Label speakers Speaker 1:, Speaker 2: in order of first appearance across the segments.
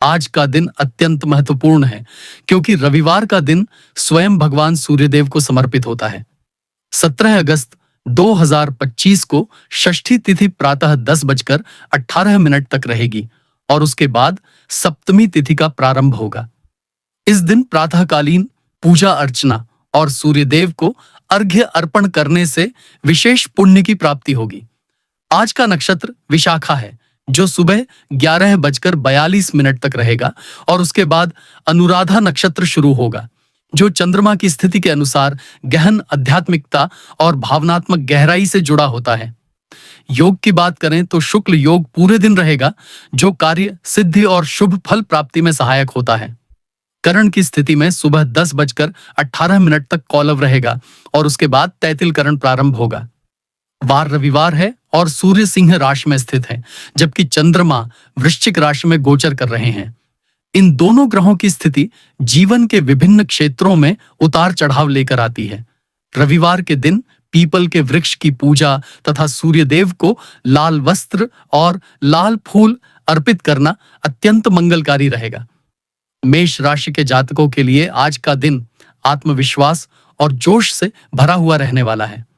Speaker 1: आज का दिन अत्यंत महत्वपूर्ण है क्योंकि रविवार का दिन स्वयं भगवान सूर्यदेव को समर्पित होता है। 17 अगस्त 2025 को षष्ठी तिथि प्रातः 10:18 तक रहेगी और उसके बाद सप्तमी तिथि का प्रारंभ होगा। इस दिन प्रातःकालीन पूजा अर्चना और सूर्यदेव को अर्घ्य अर्पण करने से विशेष पुण्य की प्राप्ति होगी। आज का नक्षत्र विशाखा है, जो सुबह 11:42 तक रहेगा और उसके बाद अनुराधा नक्षत्र शुरू होगा, जो चंद्रमा की स्थिति के अनुसार गहन आध्यात्मिकता और भावनात्मक गहराई से जुड़ा होता है। योग की बात करें तो शुक्ल योग पूरे दिन रहेगा, जो कार्य सिद्धि और शुभ फल प्राप्ति में सहायक होता है। करण की स्थिति में सुबह 10:18 तक कौलव रहेगा और उसके बाद तैतिल करण प्रारंभ होगा। वार रविवार है और सूर्य सिंह राशि में स्थित है, जबकि चंद्रमा वृश्चिक राशि में गोचर कर रहे हैं। इन दोनों ग्रहों की स्थिति जीवन के विभिन्न क्षेत्रों में उतार चढ़ाव लेकर आती है। रविवार के दिन पीपल के वृक्ष की पूजा तथा सूर्यदेव को लाल वस्त्र और लाल फूल अर्पित करना अत्यंत मंगलकारी रहेगा। मेष राशि के जातकों के लिए आज का दिन आत्मविश्वास और जोश से भरा हुआ रहने वाला है।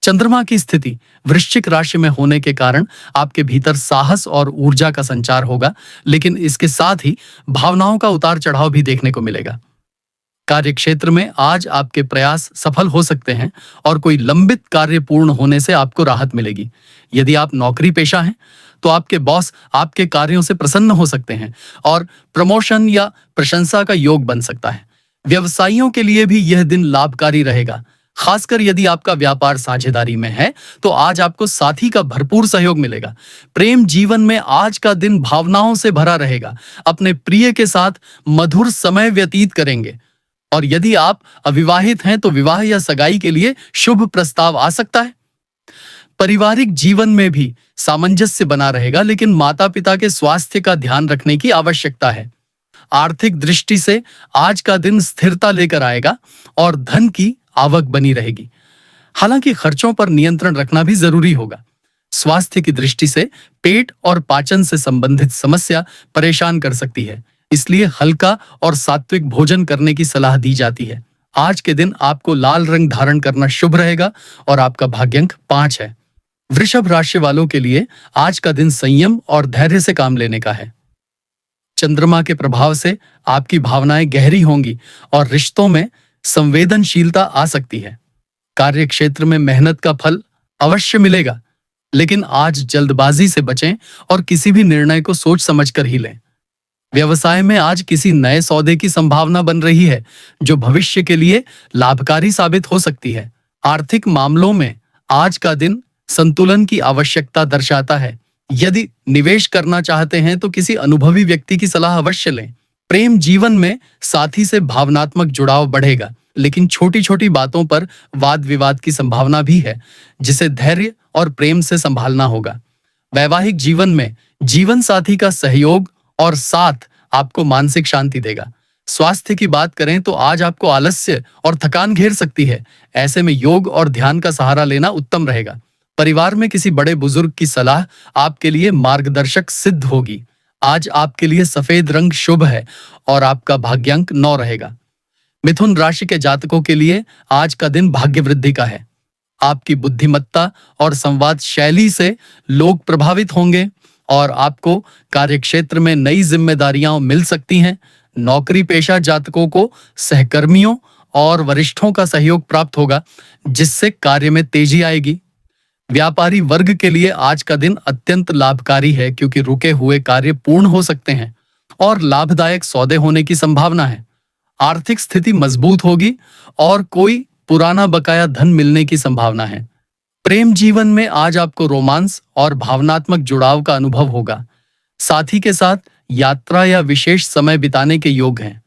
Speaker 1: चंद्रमा की स्थिति वृश्चिक राशि में होने के कारण आपके भीतर साहस और ऊर्जा का संचार होगा, लेकिन इसके साथ ही भावनाओं का उतार चढ़ाव भी देखने को मिलेगा। कार्यक्षेत्र में आज आपके प्रयास सफल हो सकते हैं और कोई लंबित कार्य पूर्ण होने से आपको राहत मिलेगी। यदि आप नौकरी पेशा हैं तो आपके बॉस आपके कार्यों से प्रसन्न हो सकते हैं और प्रमोशन या प्रशंसा का योग बन सकता है। व्यवसायियों के लिए भी यह दिन लाभकारी रहेगा। खासकर यदि आपका व्यापार साझेदारी में है तो आज आपको साथी का भरपूर सहयोग मिलेगा। प्रेम जीवन में आज का दिन भावनाओं से भरा रहेगा। अपने प्रिय के साथ मधुर समय व्यतीत करेंगे और यदि आप अविवाहित हैं तो विवाह या सगाई के लिए शुभ प्रस्ताव आ सकता है। पारिवारिक जीवन में भी सामंजस्य बना रहेगा, लेकिन माता पिता के स्वास्थ्य का ध्यान रखने की आवश्यकता है। आर्थिक दृष्टि से आज का दिन स्थिरता लेकर आएगा और धन की आवक बनी रहेगी। हालांकि खर्चों पर नियंत्रण रखना भी जरूरी होगा। स्वास्थ्य की दृष्टि से पेट और पाचन से संबंधित समस्या परेशान कर सकती है, इसलिए हल्का और सात्विक भोजन करने की सलाह दी जाती है। आज के दिन आपको लाल रंग धारण करना शुभ रहेगा और आपका भाग्यांक 5 है। वृषभ राशि वालों के लिए आज का दिन संयम और धैर्य से काम लेने का है। चंद्रमा के प्रभाव से आपकी भावनाएं गहरी होंगी और रिश्तों में संवेदनशीलता आ सकती है। कार्य क्षेत्र में मेहनत का फल अवश्य मिलेगा, लेकिन आज जल्दबाजी से बचें और किसी भी निर्णय को सोच समझकर ही लें। व्यवसाय में आज किसी नए सौदे की संभावना बन रही है, जो भविष्य के लिए लाभकारी साबित हो सकती है। आर्थिक मामलों में आज का दिन संतुलन की आवश्यकता दर्शाता है। यदि निवेश करना चाहते हैं तो किसी अनुभवी व्यक्ति की सलाह अवश्य लें। प्रेम जीवन में साथी से भावनात्मक जुड़ाव बढ़ेगा, लेकिन छोटी छोटी बातों पर वाद विवाद की संभावना भी है, जिसे धैर्य और प्रेम से संभालना होगा। वैवाहिक जीवन में जीवन साथी का सहयोग और साथ आपको मानसिक शांति देगा। स्वास्थ्य की बात करें तो आज आपको आलस्य और थकान घेर सकती है। ऐसे में योग और ध्यान का सहारा लेना उत्तम रहेगा। परिवार में किसी बड़े बुजुर्ग की सलाह आपके लिए मार्गदर्शक सिद्ध होगी। आज आपके लिए सफेद रंग शुभ है और आपका भाग्यांक 9 रहेगा। मिथुन राशि के जातकों के लिए आज का दिन भाग्य वृद्धि का है। आपकी बुद्धिमत्ता और संवाद शैली से लोग प्रभावित होंगे और आपको कार्यक्षेत्र में नई जिम्मेदारियां मिल सकती हैं। नौकरी पेशा जातकों को सहकर्मियों और वरिष्ठों का सहयोग प्राप्त होगा, जिससे कार्य में तेजी आएगी। व्यापारी वर्ग के लिए आज का दिन अत्यंत लाभकारी है, क्योंकि रुके हुए कार्य पूर्ण हो सकते हैं और लाभदायक सौदे होने की संभावना है। आर्थिक स्थिति मजबूत होगी और कोई पुराना बकाया धन मिलने की संभावना है। प्रेम जीवन में आज आपको रोमांस और भावनात्मक जुड़ाव का अनुभव होगा। साथी के साथ यात्रा या विशेष समय बिताने के योग हैं।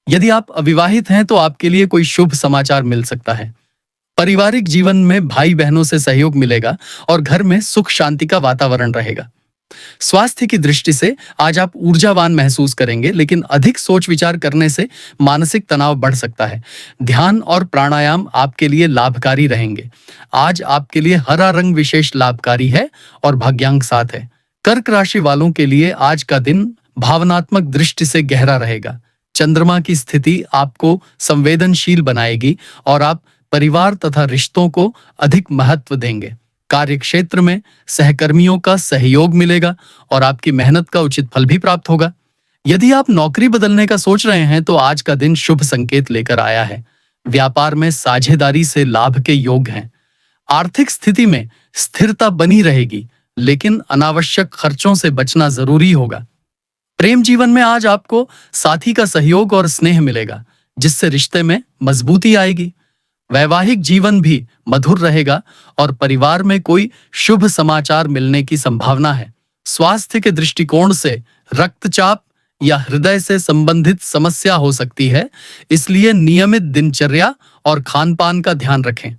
Speaker 1: यदि आप अविवाहित हैं तो आपके लिए कोई शुभ समाचार मिल सकता है। पारिवारिक जीवन में भाई बहनों से सहयोग मिलेगा और घर में सुख शांति का वातावरण रहेगा। स्वास्थ्य की दृष्टि से आज आप ऊर्जावान महसूस करेंगे, लेकिन अधिक सोच विचार करने से मानसिक तनाव बढ़ सकता है। ध्यान और प्राणायाम आपके लिए लाभकारी रहेंगे। आज आपके लिए हरा रंग विशेष लाभकारी है और भाग्यांक 7 है। कर्क राशि वालों के लिए आज का दिन भावनात्मक दृष्टि से गहरा रहेगा। चंद्रमा की स्थिति आपको संवेदनशील बनाएगी और आप परिवार तथा रिश्तों को अधिक महत्व देंगे। कार्यक्षेत्र में सहकर्मियों का सहयोग मिलेगा और आपकी मेहनत का उचित फल भी प्राप्त होगा। यदि आप नौकरी बदलने का सोच रहे हैं तो आज का दिन शुभ संकेत लेकर आया है। व्यापार में साझेदारी से लाभ के योग हैं। आर्थिक स्थिति में स्थिरता बनी रहेगी, लेकिन अनावश्यक खर्चों से बचना जरूरी होगा। प्रेम जीवन में आज आपको साथी का सहयोग और स्नेह मिलेगा, जिससे रिश्ते में मजबूती आएगी। वैवाहिक जीवन भी मधुर रहेगा और परिवार में कोई शुभ समाचार मिलने की संभावना है। स्वास्थ्य के दृष्टिकोण से रक्तचाप या हृदय से संबंधित समस्या हो सकती है, इसलिए नियमित दिनचर्या और खान-पान का ध्यान रखें।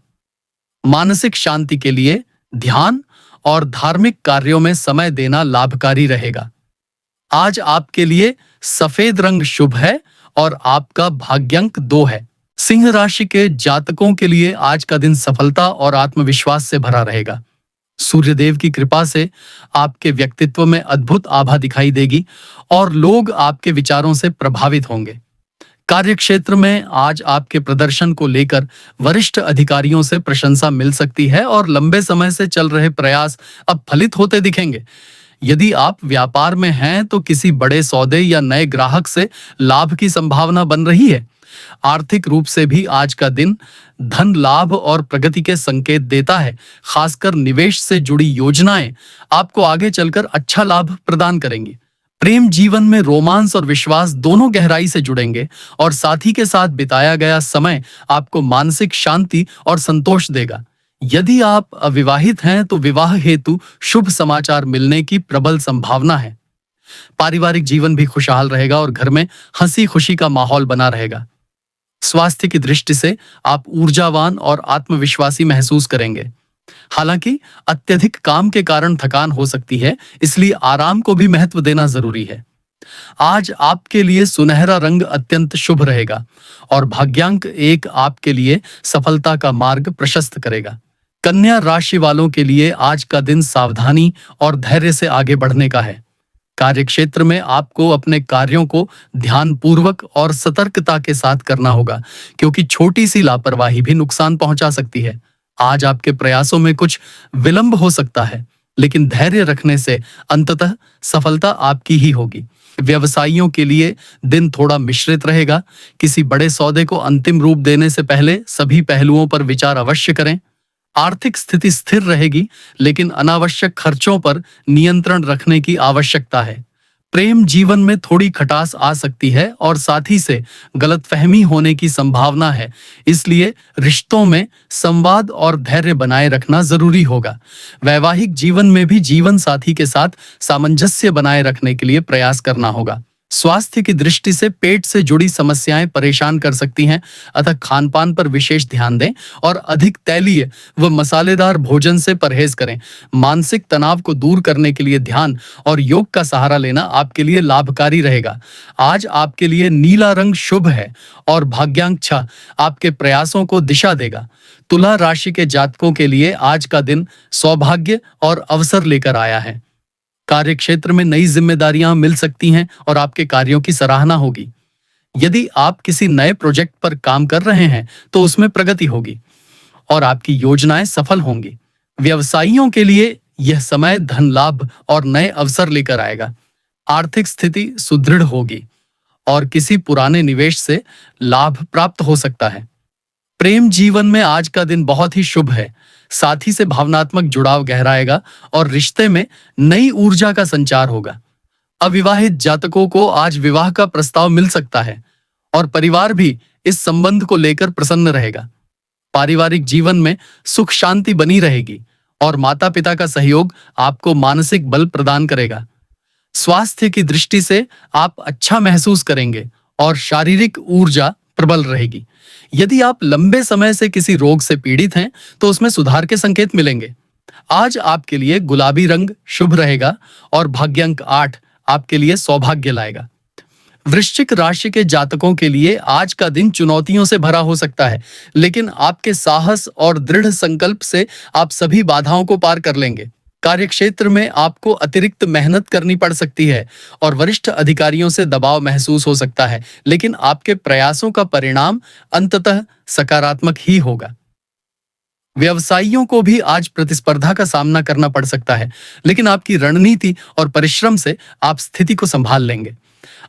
Speaker 1: मानसिक शांति के लिए ध्यान और धार्मिक कार्यों में समय देना लाभकारी रहेगा। आज आपके लिए सफेद रंग शुभ है और आपका भाग्यांक 2 है। सिंह राशि के जातकों के लिए आज का दिन सफलता और आत्मविश्वास से भरा रहेगा। सूर्यदेव की कृपा से आपके व्यक्तित्व में अद्भुत आभा दिखाई देगी और लोग आपके विचारों से प्रभावित होंगे। कार्यक्षेत्र में आज आपके प्रदर्शन को लेकर वरिष्ठ अधिकारियों से प्रशंसा मिल सकती है और लंबे समय से चल रहे प्रयास अब फलित होते दिखेंगे। यदि आप व्यापार में हैं तो किसी बड़े सौदे या नए ग्राहक से लाभ की संभावना बन रही है। आर्थिक रूप से भी आज का दिन धन लाभ और प्रगति के संकेत देता है। खासकर निवेश से जुड़ी योजनाएं आपको आगे चलकर अच्छा लाभ प्रदान करेंगी। प्रेम जीवन में रोमांस और विश्वास दोनों गहराई से जुड़ेंगे और साथी के साथ बिताया गया समय आपको मानसिक शांति और संतोष देगा। यदि आप अविवाहित हैं तो विवाह हेतु शुभ समाचार मिलने की प्रबल संभावना है। पारिवारिक जीवन भी खुशहाल रहेगा और घर में हंसी खुशी का माहौल बना रहेगा। स्वास्थ्य की दृष्टि से आप ऊर्जावान और आत्मविश्वासी महसूस करेंगे। हालांकि अत्यधिक काम के कारण थकान हो सकती है, इसलिए आराम को भी महत्व देना जरूरी है। आज आपके लिए सुनहरा रंग अत्यंत शुभ रहेगा और भाग्यांक 1 आपके लिए सफलता का मार्ग प्रशस्त करेगा। कन्या राशि वालों के लिए आज का दिन सावधानी और धैर्य से आगे बढ़ने का है। कार्यक्षेत्र में आपको अपने कार्यों को ध्यानपूर्वक और सतर्कता के साथ करना होगा, क्योंकि छोटी सी लापरवाही भी नुकसान पहुंचा सकती है। आज आपके प्रयासों में कुछ विलंब हो सकता है, लेकिन धैर्य रखने से अंततः सफलता आपकी ही होगी। व्यवसायियों के लिए दिन थोड़ा मिश्रित रहेगा। किसी बड़े सौदे को अंतिम रूप देने से पहले सभी पहलुओं पर विचार अवश्य करें। आर्थिक स्थिति स्थिर रहेगी, लेकिन अनावश्यक खर्चों पर नियंत्रण रखने की आवश्यकता है। प्रेम जीवन में थोड़ी खटास आ सकती है और साथी से गलतफहमी होने की संभावना है, इसलिए रिश्तों में संवाद और धैर्य बनाए रखना जरूरी होगा। वैवाहिक जीवन में भी जीवन साथी के साथ सामंजस्य बनाए रखने के लिए प्रयास करना होगा। स्वास्थ्य की दृष्टि से पेट से जुड़ी समस्याएं परेशान कर सकती हैं, अतः खानपान पर विशेष ध्यान दें और अधिक तैलीय व मसालेदार भोजन से परहेज करें। मानसिक तनाव को दूर करने के लिए ध्यान और योग का सहारा लेना आपके लिए लाभकारी रहेगा। आज आपके लिए नीला रंग शुभ है और भाग्यांक 6 आपके प्रयासों को दिशा देगा। तुला राशि के जातकों के लिए आज का दिन सौभाग्य और अवसर लेकर आया है। कार्यक्षेत्र में नई जिम्मेदारियां मिल सकती हैं और आपके कार्यों की सराहना होगी। यदि आप किसी नए प्रोजेक्ट पर काम कर रहे हैं तो उसमें प्रगति होगी और आपकी योजनाएं सफल होंगी। व्यवसायियों के लिए यह समय धन लाभ और नए अवसर लेकर आएगा। आर्थिक स्थिति सुदृढ़ होगी और किसी पुराने निवेश से लाभ प्राप्त हो सकता है। प्रेम जीवन में आज का दिन बहुत ही शुभ है। साथी से भावनात्मक जुड़ाव गहराएगा और रिश्ते में नई ऊर्जा का संचार होगा। अविवाहित जातकों को आज विवाह का प्रस्ताव मिल सकता है और परिवार भी इस संबंध को लेकर प्रसन्न रहेगा। पारिवारिक जीवन में सुख शांति बनी रहेगी और माता पिता का सहयोग आपको मानसिक बल प्रदान करेगा। स्वास्थ्य की दृष्टि से आप अच्छा महसूस करेंगे और शारीरिक ऊर्जा प्रबल रहेगी। यदि आप लंबे समय से किसी रोग से पीड़ित हैं तो उसमें सुधार के संकेत मिलेंगे। आज आपके लिए गुलाबी रंग शुभ रहेगा और भाग्यांक 8 आपके लिए सौभाग्य लाएगा। वृश्चिक राशि के जातकों के लिए आज का दिन चुनौतियों से भरा हो सकता है, लेकिन आपके साहस और दृढ़ संकल्प से आप सभी बाधाओं को पार कर लेंगे। कार्यक्षेत्र में आपको अतिरिक्त मेहनत करनी पड़ सकती है और वरिष्ठ अधिकारियों से दबाव महसूस हो सकता है, लेकिन आपके प्रयासों का परिणाम अंततः सकारात्मक ही होगा। व्यवसायियों को भी आज प्रतिस्पर्धा का सामना करना पड़ सकता है, लेकिन आपकी रणनीति और परिश्रम से आप स्थिति को संभाल लेंगे।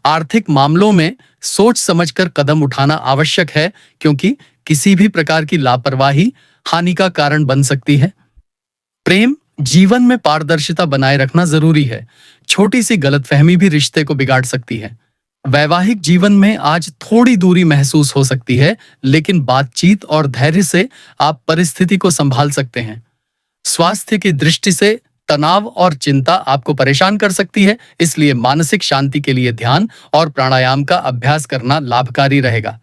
Speaker 1: आर्थिक मामलों में सोच समझकर कदम उठाना आवश्यक है, क्योंकि किसी भी प्रकार की लापरवाही हानि का कारण बन सकती है। प्रेम जीवन में पारदर्शिता बनाए रखना जरूरी है। छोटी सी गलतफहमी भी रिश्ते को बिगाड़ सकती है। वैवाहिक जीवन में आज थोड़ी दूरी महसूस हो सकती है, लेकिन बातचीत और धैर्य से आप परिस्थिति को संभाल सकते हैं। स्वास्थ्य की दृष्टि से तनाव और चिंता आपको परेशान कर सकती है, इसलिए मानसिक शांति के लिए ध्यान और प्राणायाम का अभ्यास करना लाभकारी रहेगा।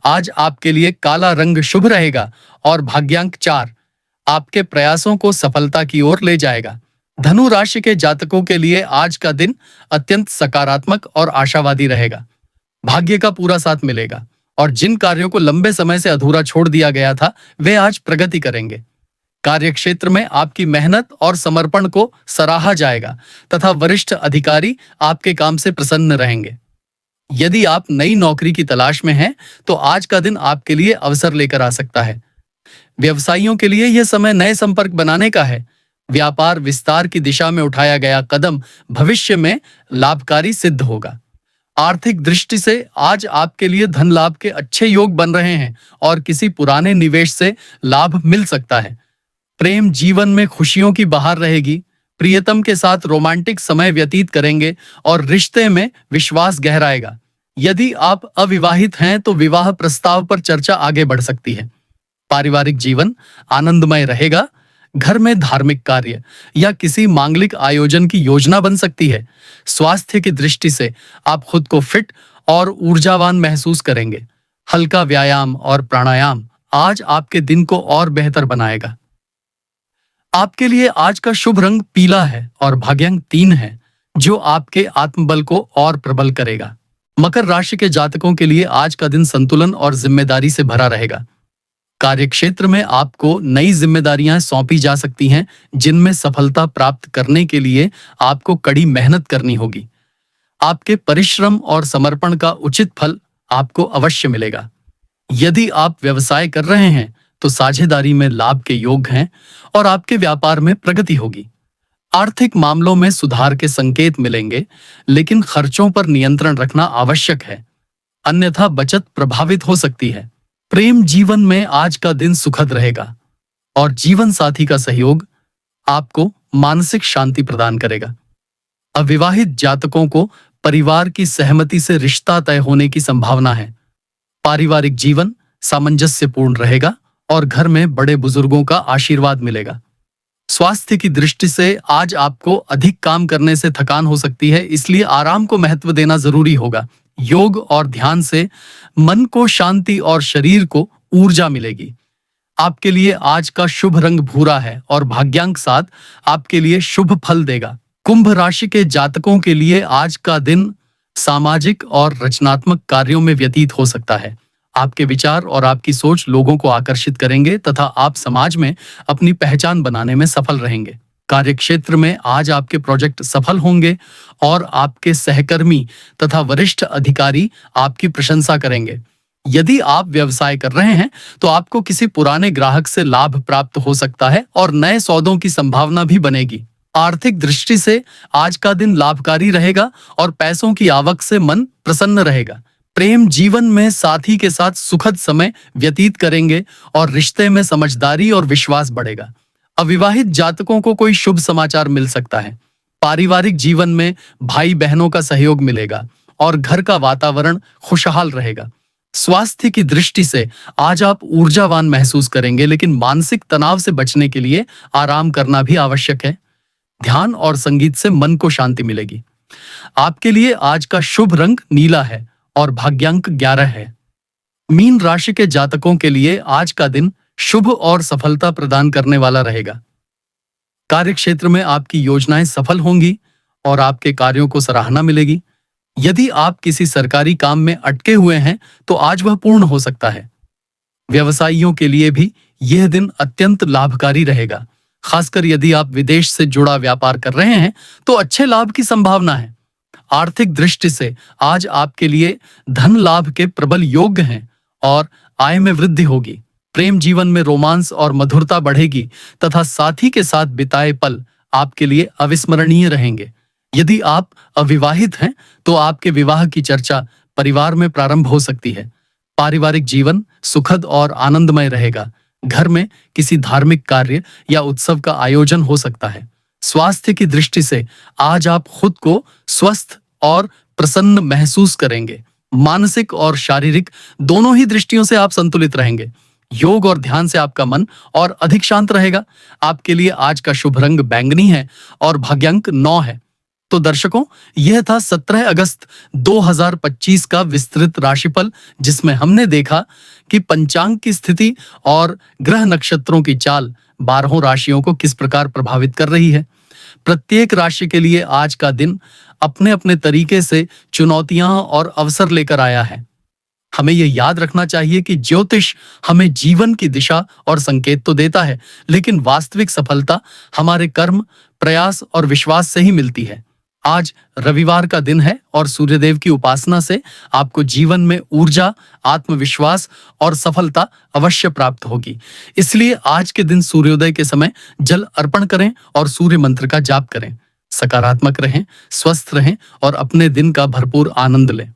Speaker 1: आज आपके लिए काला रंग शुभ रहेगा और भाग्यांक 4 आपके प्रयासों को सफलता की ओर ले जाएगा। धनु राशि के जातकों के लिए आज का दिन अत्यंत सकारात्मक और आशावादी रहेगा। भाग्य का पूरा साथ मिलेगा और जिन कार्यों को लंबे समय से अधूरा छोड़ दिया गया था, वे आज प्रगति करेंगे। कार्यक्षेत्र में आपकी मेहनत और समर्पण को सराहा जाएगा तथा वरिष्ठ अधिकारी आपके काम से प्रसन्न रहेंगे। यदि आप नई नौकरी की तलाश में हैं, तो आज का दिन आपके लिए अवसर लेकर आ सकता है। व्यवसायियों के लिए यह समय नए संपर्क बनाने का है। व्यापार विस्तार की दिशा में उठाया गया कदम भविष्य में लाभकारी सिद्ध होगा। आर्थिक दृष्टि से आज आपके लिए धन लाभ के अच्छे योग बन रहे हैं और किसी पुराने निवेश से लाभ मिल सकता है। प्रेम जीवन में खुशियों की बहार रहेगी। प्रियतम के साथ रोमांटिक समय व्यतीत करेंगे और रिश्ते में विश्वास गहराएगा। यदि आप अविवाहित हैं, तो विवाह प्रस्ताव पर चर्चा आगे बढ़ सकती है। पारिवारिक जीवन आनंदमय रहेगा। घर में धार्मिक कार्य या किसी मांगलिक आयोजन की योजना बन सकती है। स्वास्थ्य की दृष्टि से आप खुद को फिट और ऊर्जावान महसूस करेंगे। हल्का व्यायाम और प्राणायाम आज आपके दिन को और बेहतर बनाएगा। आपके लिए आज का शुभ रंग पीला है और भाग्यांक 3 है, जो आपके आत्मबल को और प्रबल करेगा। मकर राशि के जातकों के लिए आज का दिन संतुलन और जिम्मेदारी से भरा रहेगा। कार्यक्षेत्र में आपको नई जिम्मेदारियां सौंपी जा सकती हैं, जिनमें सफलता प्राप्त करने के लिए आपको कड़ी मेहनत करनी होगी। आपके परिश्रम और समर्पण का उचित फल आपको अवश्य मिलेगा। यदि आप व्यवसाय कर रहे हैं, तो साझेदारी में लाभ के योग हैं और आपके व्यापार में प्रगति होगी। आर्थिक मामलों में सुधार के संकेत मिलेंगे, लेकिन खर्चों पर नियंत्रण रखना आवश्यक है, अन्यथा बचत प्रभावित हो सकती है। प्रेम जीवन में आज का दिन सुखद रहेगा और जीवन साथी का सहयोग आपको मानसिक शांति प्रदान करेगा। अविवाहित जातकों को परिवार की सहमति से रिश्ता तय होने की संभावना है। पारिवारिक जीवन सामंजस्यपूर्ण रहेगा और घर में बड़े बुजुर्गों का आशीर्वाद मिलेगा। स्वास्थ्य की दृष्टि से आज आपको अधिक काम करने से थकान हो सकती है, इसलिए आराम को महत्व देना जरूरी होगा। योग और ध्यान से मन को शांति और शरीर को ऊर्जा मिलेगी। आपके लिए आज का शुभ रंग भूरा है और भाग्यांक 7 आपके लिए शुभ फल देगा। कुंभ राशि के जातकों के लिए आज का दिन सामाजिक और रचनात्मक कार्यों में व्यतीत हो सकता है। आपके विचार और आपकी सोच लोगों को आकर्षित करेंगे तथा आप समाज में अपनी पहचान बनाने में सफल रहेंगे। कार्यक्षेत्र में आज आपके प्रोजेक्ट सफल होंगे और आपके सहकर्मी तथा वरिष्ठ अधिकारी आपकी प्रशंसा करेंगे। यदि आप व्यवसाय कर रहे हैं, तो आपको किसी पुराने ग्राहक से लाभ प्राप्त हो सकता है और नए सौदों की संभावना भी बनेगी। आर्थिक दृष्टि से आज का दिन लाभकारी रहेगा और पैसों की आवक से मन प्रसन्न रहेगा। प्रेम जीवन में साथी के साथ सुखद समय व्यतीत करेंगे और रिश्ते में समझदारी और विश्वास बढ़ेगा। अविवाहित जातकों को कोई शुभ समाचार मिल सकता है। पारिवारिक जीवन में भाई बहनों का सहयोग मिलेगा और घर का वातावरण खुशहाल रहेगा। स्वास्थ्य की दृष्टि से आज आप ऊर्जावान महसूस करेंगे, लेकिन मानसिक तनाव से बचने के लिए आराम करना भी आवश्यक है। ध्यान और संगीत से मन को शांति मिलेगी। आपके लिए आज का शुभ रंग नीला है और भाग्यांक 11 है। मीन राशि के जातकों के लिए आज का दिन शुभ और सफलता प्रदान करने वाला रहेगा। कार्यक्षेत्र में आपकी योजनाएं सफल होंगी और आपके कार्यों को सराहना मिलेगी। यदि आप किसी सरकारी काम में अटके हुए हैं, तो आज वह पूर्ण हो सकता है। व्यवसायियों के लिए भी यह दिन अत्यंत लाभकारी रहेगा। खासकर यदि आप विदेश से जुड़ा व्यापार कर रहे हैं तो अच्छे लाभ की संभावना है। आर्थिक दृष्टि से आज आपके लिए धन लाभ के प्रबल योग हैं और आय में वृद्धि होगी। प्रेम जीवन में रोमांस और मधुरता बढ़ेगी तथा साथी के साथ बिताए पल आपके लिए अविस्मरणीय रहेंगे। यदि आप अविवाहित हैं तो आपके विवाह की चर्चा परिवार में प्रारंभ हो सकती है। पारिवारिक जीवन सुखद और आनंदमय रहेगा। घर में किसी धार्मिक कार्य या उत्सव का आयोजन हो सकता है। स्वास्थ्य की दृष्टि से आज आप खुद को स्वस्थ और प्रसन्न महसूस करेंगे। मानसिक और शारीरिक दोनों ही दृष्टियों से आप संतुलित रहेंगे। योग और ध्यान से आपका मन और अधिक शांत रहेगा। आपके लिए आज का शुभ रंग बैंगनी है और भाग्यांक 9 है। तो दर्शकों, यह था 17 अगस्त 2025 का विस्तृत राशिफल, जिसमें हमने देखा कि पंचांग की स्थिति और ग्रह नक्षत्रों की चाल 12 राशियों को किस प्रकार प्रभावित कर रही है। प्रत्येक राशि के लिए आज का दिन अपने अपने तरीके से चुनौतियां और अवसर लेकर आया है। हमें यह याद रखना चाहिए कि ज्योतिष हमें जीवन की दिशा और संकेत तो देता है, लेकिन वास्तविक सफलता हमारे कर्म, प्रयास और विश्वास से ही मिलती है। आज रविवार का दिन है और सूर्यदेव की उपासना से आपको जीवन में ऊर्जा, आत्मविश्वास और सफलता अवश्य प्राप्त होगी। इसलिए आज के दिन सूर्योदय के समय जल अर्पण करें और सूर्य मंत्र का जाप करें। सकारात्मक रहें, स्वस्थ रहें और अपने दिन का भरपूर आनंद लें।